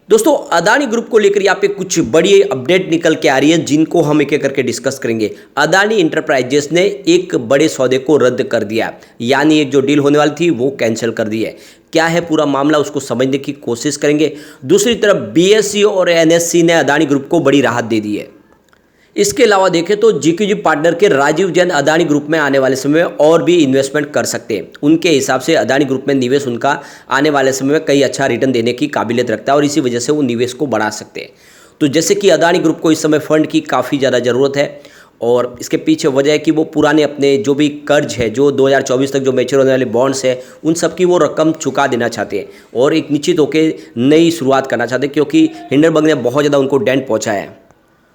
दोस्तों अदानी ग्रुप को लेकर यहाँ पे कुछ बड़ी अपडेट निकल के आ रही है जिनको हम एक एक करके डिस्कस करेंगे। अदानी इंटरप्राइजेस ने एक बड़े सौदे को रद्द कर दिया, यानी एक जो डील होने वाली थी वो कैंसिल कर दी है। क्या है पूरा मामला, उसको समझने की कोशिश करेंगे। दूसरी तरफ बीएसई और एनएससी ने अदानी ग्रुप को बड़ी राहत दे दी है। इसके अलावा देखें तो जीक्यूजी पार्टनर के राजीव जैन अदानी ग्रुप में आने वाले समय में और भी इन्वेस्टमेंट कर सकते हैं। उनके हिसाब से अदानी ग्रुप में निवेश उनका आने वाले समय में कई अच्छा रिटर्न देने की काबिलियत रखता है और इसी वजह से वो निवेश को बढ़ा सकते हैं। तो जैसे कि अदानी ग्रुप को इस समय फंड की काफ़ी ज़्यादा ज़रूरत है और इसके पीछे वजह है कि वो पुराने अपने जो भी कर्ज है, जो 2024 तक जो मैच्योर होने वाले बॉन्ड्स है, उन सब की वो रकम चुका देना चाहते हैं और एक निश्चित होकर नई शुरुआत करना चाहते हैं, क्योंकि हिंडनबर्ग ने बहुत ज़्यादा उनको डेंट पहुँचाया है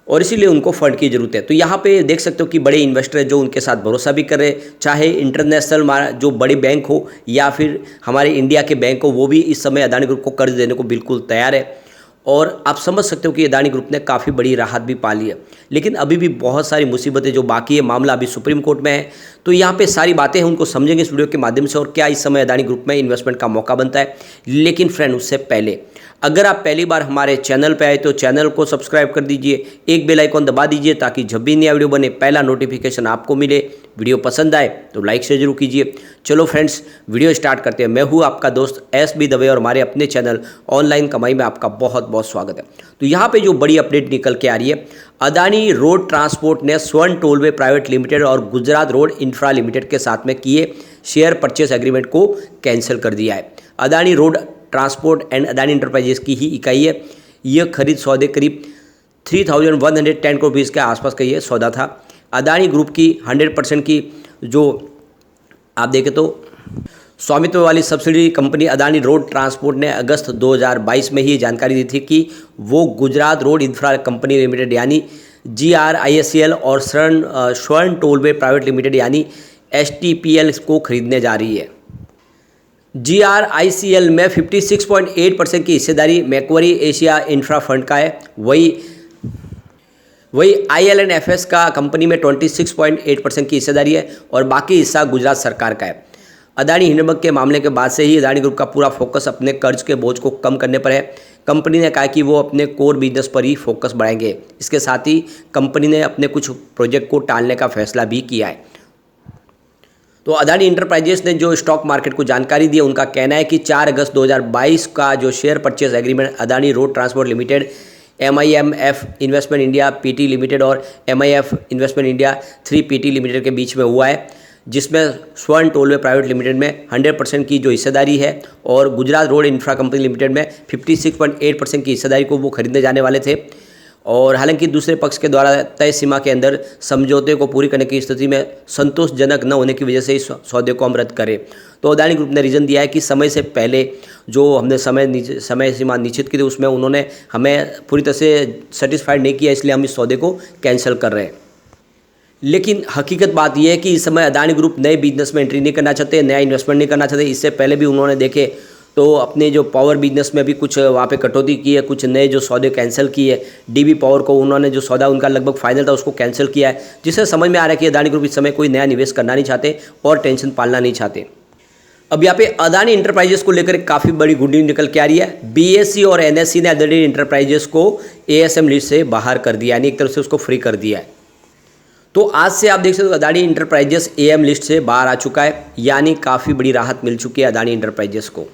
और इसीलिए उनको फंड की ज़रूरत है। तो यहाँ पे देख सकते हो कि बड़े इन्वेस्टर हैं जो उनके साथ भरोसा भी कर रहे हैं, चाहे इंटरनेशनल जो बड़े बैंक हो या फिर हमारे इंडिया के बैंक हो, वो भी इस समय अदानी ग्रुप को कर्ज देने को बिल्कुल तैयार है। और आप समझ सकते हो कि अदानी ग्रुप ने काफ़ी बड़ी राहत भी पा ली है, लेकिन अभी भी बहुत सारी मुसीबतें जो बाकी है। मामला अभी सुप्रीम कोर्ट में है, तो यहाँ पे सारी बातें हैं, उनको समझेंगे इस वीडियो के माध्यम से और क्या इस समय अदानी ग्रुप में इन्वेस्टमेंट का मौका बनता है। लेकिन फ्रेंड, उससे पहले अगर आप पहली बार हमारे चैनल पे आए तो चैनल को सब्सक्राइब कर दीजिए, एक बेल आइकॉन दबा दीजिए ताकि जब भी नया वीडियो बने पहला नोटिफिकेशन आपको मिले। वीडियो पसंद आए तो लाइक से जरूर कीजिए। चलो फ्रेंड्स, वीडियो स्टार्ट करते हैं। मैं हूँ आपका दोस्त एस.बी. दवे और हमारे अपने चैनल ऑनलाइन कमाई में आपका बहुत बहुत स्वागत है। तो यहाँ पे जो बड़ी अपडेट निकल के आ रही है, अदानी रोड ट्रांसपोर्ट ने स्वर्ण टोलवे प्राइवेट लिमिटेड और गुजरात रोड इंफ्रा लिमिटेड के साथ में किए शेयर परचेस एग्रीमेंट को कैंसिल कर दिया है। Adani road transport and Adani enterprises की ही इकाई है। यह खरीद सौदे करीब 3110 करोड़ रुपीज़ के आसपास का ये सौदा था। अदानी ग्रुप की 100% की जो आप देखें तो स्वामित्व वाली subsidy company Adani road transport ने अगस्त 2022 में ही जानकारी दी थी कि वो Gujarat road infra company limited यानी GRICL और स्वर्ण टोलवे प्राइवेट लिमिटेड यानी STPL को खरीदने जा रही है। GRICL में 56.8% की हिस्सेदारी मैक्वारी एशिया इंफ्रा फंड का है। वही IL&FS का कंपनी में 26.8% की हिस्सेदारी है और बाकी हिस्सा गुजरात सरकार का है। अदानी हिंडनबर्ग के मामले के बाद से ही अदानी ग्रुप का पूरा फोकस अपने कर्ज के बोझ को कम करने पर है। कंपनी ने कहा कि वो अपने कोर बिजनेस पर ही फोकस बढ़ाएंगे। इसके साथ ही कंपनी ने अपने कुछ प्रोजेक्ट को टालने का फैसला भी किया है। तो अदानी इंटरप्राइजेस ने जो स्टॉक मार्केट को जानकारी दी है, उनका कहना है कि 4 अगस्त 2022 का जो share purchase agreement Adani road transport limited, MIMF investment India PT limited और MIF investment India 3 PT limited के बीच में हुआ है, जिसमें स्वर्ण टोलवे प्राइवेट लिमिटेड में 100% की जो हिस्सेदारी है और Gujarat road infra company limited में 56.8% की हिस्सेदारी को वो खरीदने जाने वाले थे। और हालांकि दूसरे पक्ष के द्वारा तय सीमा के अंदर समझौते को पूरी करने की स्थिति में संतोषजनक न होने की वजह से इस सौदे को हम रद्द करें। तो अदानी ग्रुप ने रीज़न दिया है कि समय से पहले जो हमने समय सीमा निश्चित की थी, उसमें उन्होंने हमें पूरी तरह से सेटिस्फाइड नहीं किया, इसलिए हम इस सौदे को कैंसिल कर रहे हैं। लेकिन हकीकत बात यह है कि इस समय अदानी ग्रुप नए बिजनेस में एंट्री नहीं करना चाहते, नया इन्वेस्टमेंट नहीं करना चाहते। इससे पहले भी उन्होंने देखे तो अपने जो पावर बिजनेस में भी कुछ वहाँ पे कटौती की है, कुछ नए जो सौदे कैंसिल किए। DB पावर को उन्होंने जो सौदा उनका लगभग फाइनल था उसको कैंसिल किया है, जिससे समझ में आ रहा है कि अदानी ग्रुप इस समय कोई नया निवेश करना नहीं चाहते और टेंशन पालना नहीं चाहते। अब यहाँ पे अदानी इंटरप्राइजेस को लेकर काफ़ी बड़ी गुड न्यूज निकल के आ रही है। BSE और NSE ने अदानी इंटरप्राइजेस को ASM लिस्ट से बाहर कर दिया, यानी एक तरफ से उसको फ्री कर दिया है। तो आज से आप देख सकते हो अदानी इंटरप्राइजेस AM लिस्ट से बाहर आ चुका है, यानी काफ़ी बड़ी राहत मिल चुकी है अदानी इंटरप्राइजेस को।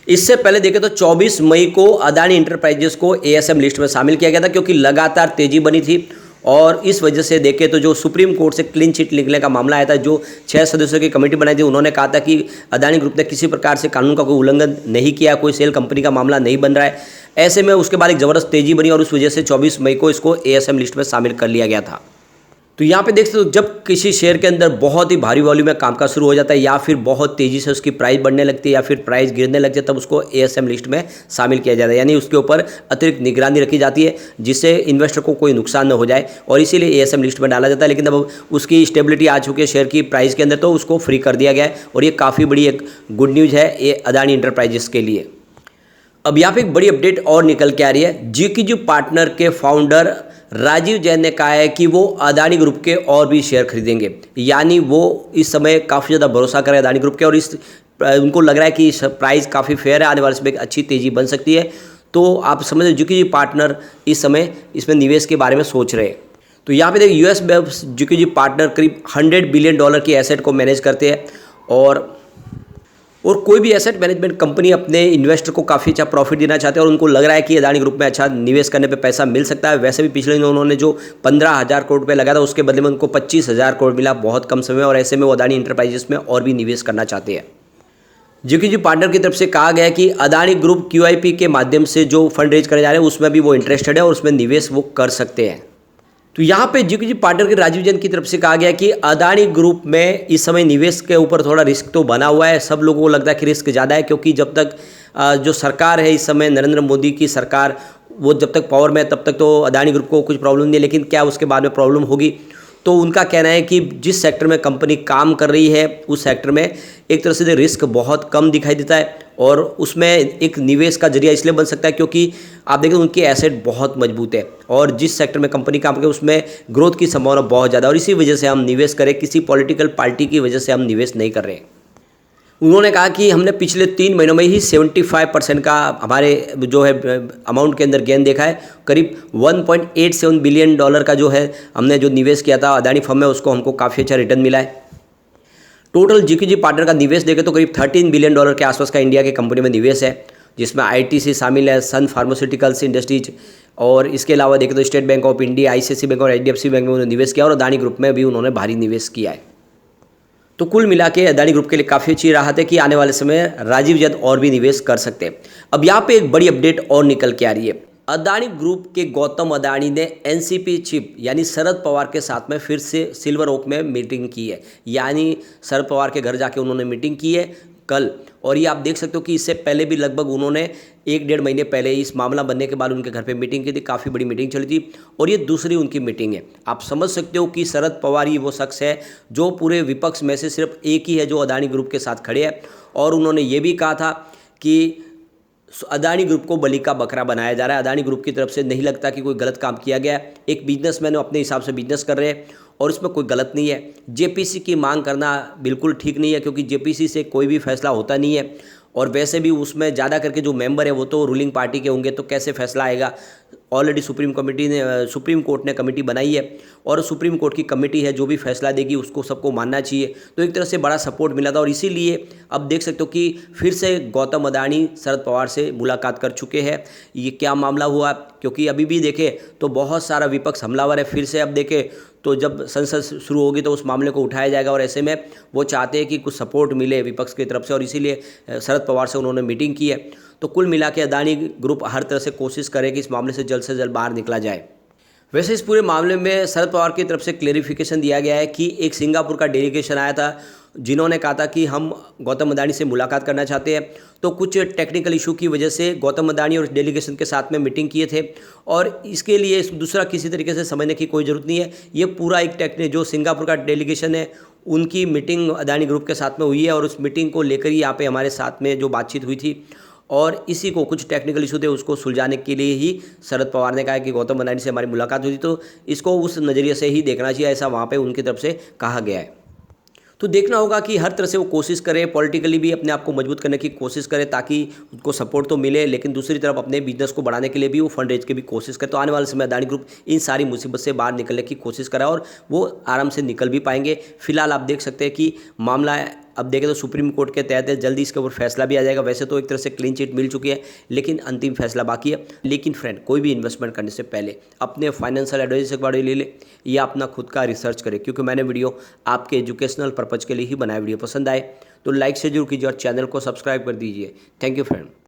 इससे पहले देखें तो 24 मई को अदानी इंटरप्राइजेस को ASM लिस्ट में शामिल किया गया था, क्योंकि लगातार तेजी बनी थी और इस वजह से देखें तो जो सुप्रीम कोर्ट से क्लीन चिट निकलने का मामला आया था, जो 6 सदस्यों की कमेटी बनाई थी, उन्होंने कहा था कि अदानी ग्रुप ने किसी प्रकार से कानून का कोई उल्लंघन नहीं किया, कोई सेल कंपनी का मामला नहीं बन रहा है। ऐसे में उसके बाद एक ज़बरदस्त तेजी बनी और उस वजह से 24 मई को इसको ASM लिस्ट में शामिल कर लिया गया था। तो यहाँ पे देख सकते हो, जब किसी शेयर के अंदर बहुत ही भारी वॉल्यूम में कामकाज शुरू हो जाता है या फिर बहुत तेज़ी से उसकी प्राइस बढ़ने लगती है या फिर प्राइस गिरने लगती है, तब उसको ASM लिस्ट में शामिल किया जाता है, यानी उसके ऊपर अतिरिक्त निगरानी रखी जाती है जिससे इन्वेस्टर को कोई नुकसान न हो जाए और इसीलिए ASM लिस्ट में डाला जाता है। लेकिन अब उसकी स्टेबिलिटी आ चुकी है शेयर की प्राइस के अंदर, तो उसको फ्री कर दिया गया है और ये काफ़ी बड़ी एक गुड न्यूज़ है ये अदानी इंटरप्राइजेस के लिए। अब यहाँ पे एक बड़ी अपडेट और निकल के आ रही है। जीक्यूजी पार्टनर के फाउंडर राजीव जैन ने कहा है कि वो अदानी ग्रुप के और भी शेयर खरीदेंगे, यानी वो इस समय काफ़ी ज़्यादा भरोसा कर रहे हैं अदानी ग्रुप के और उनको लग रहा है कि इस प्राइस काफ़ी फेयर है, आने वाले समय एक अच्छी तेज़ी बन सकती है। तो आप समझ जुकी जी पार्टनर इस समय इसमें निवेश के बारे में सोच रहे हैं। तो यहाँ पे देखिए यूएस बेस्ड जुकी जी पार्टनर करीब $100 बिलियन की एसेट को मैनेज करते हैं और कोई भी एसेट मैनेजमेंट कंपनी अपने इन्वेस्टर को काफ़ी अच्छा प्रॉफिट देना चाहते हैं और उनको लग रहा है कि अदानी ग्रुप में अच्छा निवेश करने पे पैसा मिल सकता है। वैसे भी पिछले दिनों उन्होंने जो 15,000 करोड़ रुपये लगाया था उसके बदले में उनको 25,000 करोड़ मिला बहुत कम समय में, और ऐसे में वो अदानी इंटरप्राइजेस में और भी निवेश करना चाहते हैं। जुकी जी पार्टनर की तरफ से कहा गया है कि अदानी ग्रुप QIP के माध्यम से जो फंड रेज करने जा रहे हैं उसमें भी वो इंटरेस्टेड है और उसमें निवेश वो कर सकते हैं। तो यहाँ पे जुकी जी पार्टनर के राजीव जैन की तरफ से कहा गया कि अदानी ग्रुप में इस समय निवेश के ऊपर थोड़ा रिस्क तो बना हुआ है। सब लोगों को लगता है कि रिस्क ज़्यादा है, क्योंकि जब तक जो सरकार है इस समय नरेंद्र मोदी की सरकार, वो जब तक पावर में है तब तक तो अदानी ग्रुप को कुछ प्रॉब्लम नहीं है, लेकिन क्या उसके बाद में प्रॉब्लम होगी। तो उनका कहना है कि जिस सेक्टर में कंपनी काम कर रही है उस सेक्टर में एक तरह से रिस्क बहुत कम दिखाई देता है और उसमें एक निवेश का जरिया इसलिए बन सकता है क्योंकि आप देखें उनकी एसेट बहुत मजबूत है और जिस सेक्टर में कंपनी काम करे उसमें ग्रोथ की संभावना बहुत ज़्यादा, और इसी वजह से हम निवेश करें, किसी पॉलिटिकल पार्टी की वजह से हम निवेश नहीं कर रहे हैं। उन्होंने कहा कि हमने पिछले 3 महीनों में ही 75% का हमारे जो है अमाउंट के अंदर गेन देखा है। करीब $1.87 बिलियन का जो है हमने जो निवेश किया था अदानी फर्म में उसको हमको काफ़ी अच्छा रिटर्न मिला है। टोटल जुकी जी पार्टनर का निवेश देखें तो करीब $13 बिलियन के आसपास का इंडिया की कंपनी में निवेश है, जिसमें ITC शामिल है, सन फार्मास्यूटिकल्स इंडस्ट्रीज, और इसके अलावा देखें तो state bank of India, ICICI bank और HDFC बैंक में उन्होंने निवेश किया और अदानी ग्रुप में भी उन्होंने भारी निवेश किया है। तो कुल मिला के अदानी ग्रुप के लिए काफ़ी अच्छी राहत है कि आने वाले समय राजीव जैन और भी निवेश कर सकते हैं। अब यहाँ पे एक बड़ी अपडेट और निकल के आ रही है। अदानी ग्रुप के गौतम अदानी ने NCP चीफ यानी शरद पवार के साथ में फिर से सिल्वर ओक में मीटिंग की है, यानी शरद पवार के घर जाके उन्होंने मीटिंग की है कल। और ये आप देख सकते हो कि इससे पहले भी लगभग उन्होंने 1-1.5 महीने पहले इस मामला बनने के बाद उनके घर पे मीटिंग की थी, काफ़ी बड़ी मीटिंग चली थी और ये दूसरी उनकी मीटिंग है। आप समझ सकते हो कि शरद पवार ही वो शख्स है जो पूरे विपक्ष में से सिर्फ एक ही है जो अदानी ग्रुप के साथ खड़े हैं, और उन्होंने ये भी कहा था कि अदानी ग्रुप को बलि का बकरा बनाया जा रहा है। अदानी ग्रुप की तरफ से नहीं लगता कि कोई गलत काम किया गया है। एक बिजनेसमैन अपने हिसाब से बिजनेस कर रहे हैं और इसमें कोई गलत नहीं है। JPC की मांग करना बिल्कुल ठीक नहीं है, क्योंकि JPC से कोई भी फैसला होता नहीं है, और वैसे भी उसमें ज़्यादा करके जो मेंबर है वो तो रूलिंग पार्टी के होंगे, तो कैसे फैसला आएगा। ऑलरेडी सुप्रीम कोर्ट ने कमेटी बनाई है और सुप्रीम कोर्ट की कमेटी है जो भी फैसला देगी उसको सबको मानना चाहिए। तो एक तरह से बड़ा सपोर्ट मिला था और इसीलिए अब देख सकते हो कि फिर से गौतम अदानी शरद पवार से मुलाकात कर चुके हैं। ये क्या मामला हुआ, क्योंकि अभी भी देखें तो बहुत सारा विपक्ष हमलावर है। फिर से अब देखें तो जब संसद शुरू होगी तो उस मामले को उठाया जाएगा और ऐसे में वो चाहते हैं कि कुछ सपोर्ट मिले विपक्ष की तरफ से, और इसीलिए शरद पवार से उन्होंने मीटिंग की है। तो कुल मिला के अदानी ग्रुप हर तरह से कोशिश करे कि इस मामले से जल्द बाहर निकला जाए। वैसे इस पूरे मामले में शरद पवार की तरफ से क्लेरिफिकेशन दिया गया है कि एक सिंगापुर का डेलीगेशन आया था जिन्होंने कहा था कि हम गौतम अदानी से मुलाकात करना चाहते हैं। तो कुछ टेक्निकल इशू की वजह से गौतम अदानी और डेलीगेशन के साथ में मीटिंग किए थे, और इसके लिए दूसरा किसी तरीके से समझने की कोई ज़रूरत नहीं है। ये पूरा एक जो सिंगापुर का डेलीगेशन है उनकी मीटिंग अदानी ग्रुप के साथ में हुई है और उस मीटिंग को लेकर ही यहाँ पे हमारे साथ में जो बातचीत हुई थी, और इसी को कुछ टेक्निकल इशू थे उसको सुलझाने के लिए ही शरद पवार ने कहा कि गौतम अदानी से हमारी मुलाकात हुई थी। तो इसको उस नज़रिए से ही देखना चाहिए, ऐसा वहाँ पे उनकी तरफ से कहा गया है। तो देखना होगा कि हर तरह से वो कोशिश करे, पॉलिटिकली भी अपने आप को मजबूत करने की कोशिश करे ताकि उनको सपोर्ट तो मिले, लेकिन दूसरी तरफ अपने बिजनेस को बढ़ाने के लिए भी वो फंड रेज की भी कोशिश करे। तो आने वाले समय अदानी ग्रुप इन सारी मुसीबत से बाहर निकलने की कोशिश करा और वो आराम से निकल भी पाएंगे। फिलहाल आप देख सकते हैं कि मामला अब देखें तो सुप्रीम कोर्ट के तहत है, जल्दी इसके ऊपर फैसला भी आ जाएगा। वैसे तो एक तरह से क्लीन चिट मिल चुकी है, लेकिन अंतिम फैसला बाकी है। लेकिन फ्रेंड, कोई भी इन्वेस्टमेंट करने से पहले अपने फाइनेंशियल एडवाइजर से बारे ले ले या अपना खुद का रिसर्च करें, क्योंकि मैंने वीडियो आपके एजुकेशनल पर्पज़ के लिए ही बनाया। वीडियो पसंद आए तो लाइक से जरूर कीजिए और चैनल को सब्सक्राइब कर दीजिए। Thank you friend.